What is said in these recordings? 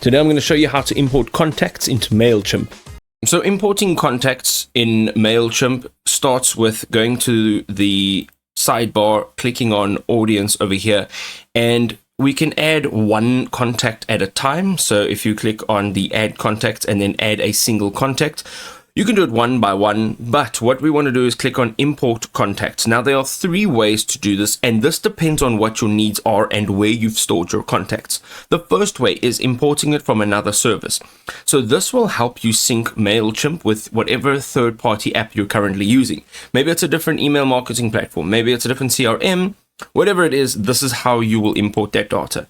Today I'm going to show you how to import contacts into Mailchimp. So importing contacts in Mailchimp starts with going to the sidebar, clicking on audience over here, and we can add one contact at a time. So if you click on the add contacts and then add a single contact, you can do it one by one, but what we want to do is click on import contacts. Now there are 3 ways to do this, and this depends on what your needs are and where you've stored your contacts. The first way is importing it from another service. So this will help you sync Mailchimp with whatever third-party app you're currently using. Maybe it's a different email marketing platform, maybe it's a different CRM, whatever it is, this is how you will import that data.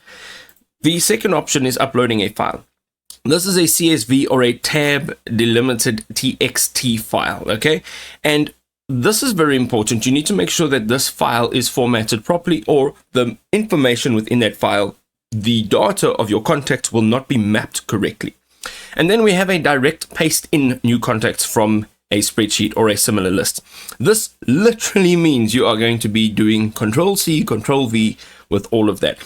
The second option is uploading a file. This is a CSV or a tab delimited TXT file, okay? And this is very important. You need to make sure that this file is formatted properly, or the information within that file, the data of your contacts, will not be mapped correctly. And then we have a direct paste in new contacts from a spreadsheet or a similar list. This literally means you are going to be doing Control-C, Control-V with all of that.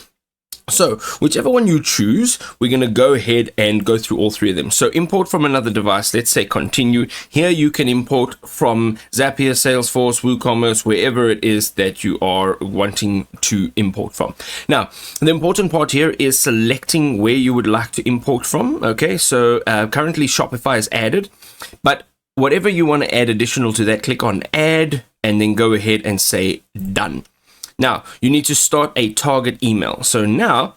So whichever one you choose, we're going to go ahead and go through all 3 of them. So import from another device, let's say continue. Here you can import from Zapier, Salesforce, WooCommerce, wherever it is that you are wanting to import from. Now, the important part here is selecting where you would like to import from. Okay, so currently Shopify is added, but whatever you want to add additional to that, click on add and then go ahead and say done. Now, you need to start a target email. So now,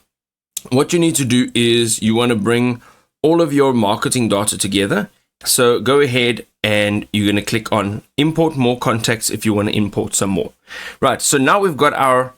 what you need to do is you want to bring all of your marketing data together. So go ahead and you're going to click on import more contacts if you want to import some more. Right, so now we've got our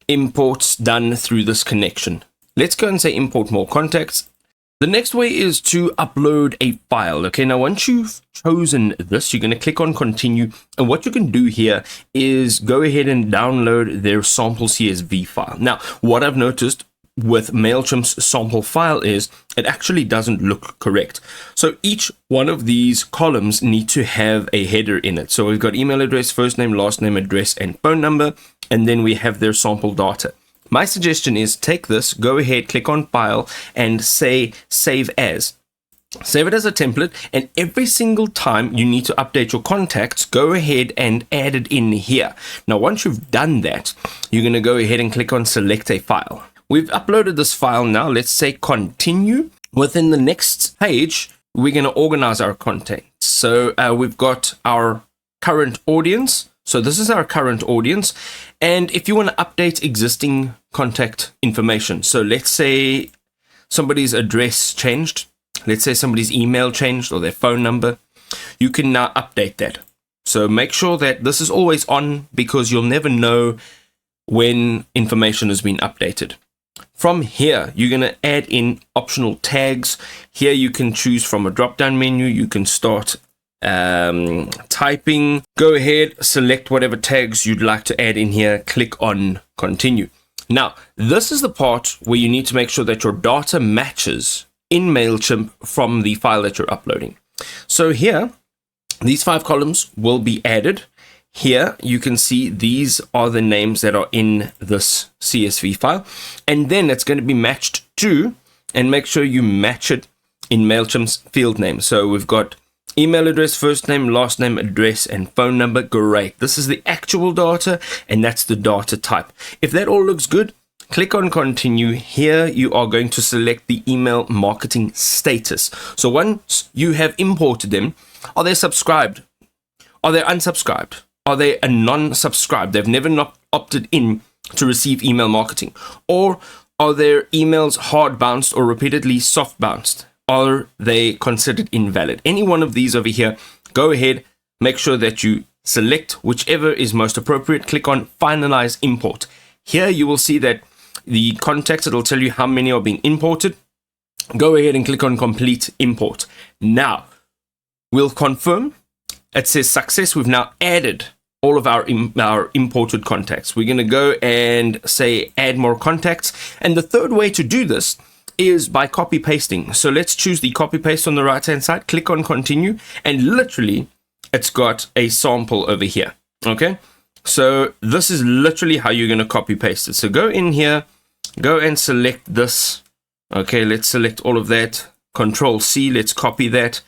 imports done through this connection. Let's go and say import more contacts. The next way is to upload a file. Okay, now once you've chosen this, you're going to click on continue. And what you can do here is go ahead and download their sample CSV file. Now, what I've noticed with Mailchimp's sample file is it actually doesn't look correct. So each one of these columns need to have a header in it. So we've got email address, first name, last name, address, and phone number. And then we have their sample data. My suggestion is take this, go ahead, click on file and say save as. Save it as a template, and every single time you need to update your contacts, go ahead and add it in here. Now, once you've done that, you're going to go ahead and click on select a file. We've uploaded this file now. Let's say continue. Within the next page, we're going to organize our contacts. So we've got our current audience. So this is our current audience. And if you want to update existing contact information, so let's say somebody's address changed, let's say somebody's email changed or their phone number, you can now update that. So make sure that this is always on, because you'll never know when information has been updated. From here, you're going to add in optional tags. Here you can choose from a drop-down menu. You can start typing. Go ahead, select whatever tags you'd like to add in here, click on continue. Now, this is the part where you need to make sure that your data matches in Mailchimp from the file that you're uploading. So here, these 5 columns will be added. Here you can see these are the names that are in this CSV file, and then it's going to be matched to, and make sure you match it in Mailchimp's field name. So we've got email address, first name, last name, address, and phone number. Great. This is the actual data, and that's the data type. If that all looks good, click on continue. Here you are going to select the email marketing status. So once you have imported them, are they subscribed? Are they unsubscribed? Are they a non-subscribed? They've never not opted in to receive email marketing. Or are their emails hard bounced or repeatedly soft bounced? Are they considered invalid? Any one of these over here, go ahead, make sure that you select whichever is most appropriate. Click on finalize import. Here you will see that the contacts, it'll tell you how many are being imported. Go ahead and click on complete import. Now, we'll confirm. It says success. We've now added all of our imported contacts. We're going to go and say add more contacts. And the third way to do this is by copy pasting. So let's choose the copy paste on the right hand side, click on continue, and literally it's got a sample over here. Okay, so this is literally how you're going to copy paste it. So go in here, go and select this Okay, let's select all of that. Control C, let's copy that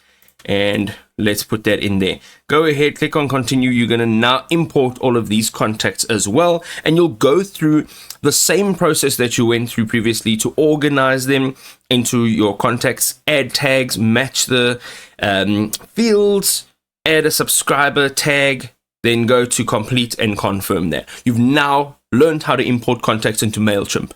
and let's put that in there. Go ahead, click on continue. You're going to now import all of these contacts as well, and you'll go through the same process that you went through previously to organize them into your contacts, add tags, match the fields, add a subscriber tag, then go to complete and confirm that. You've now learned how to import contacts into Mailchimp.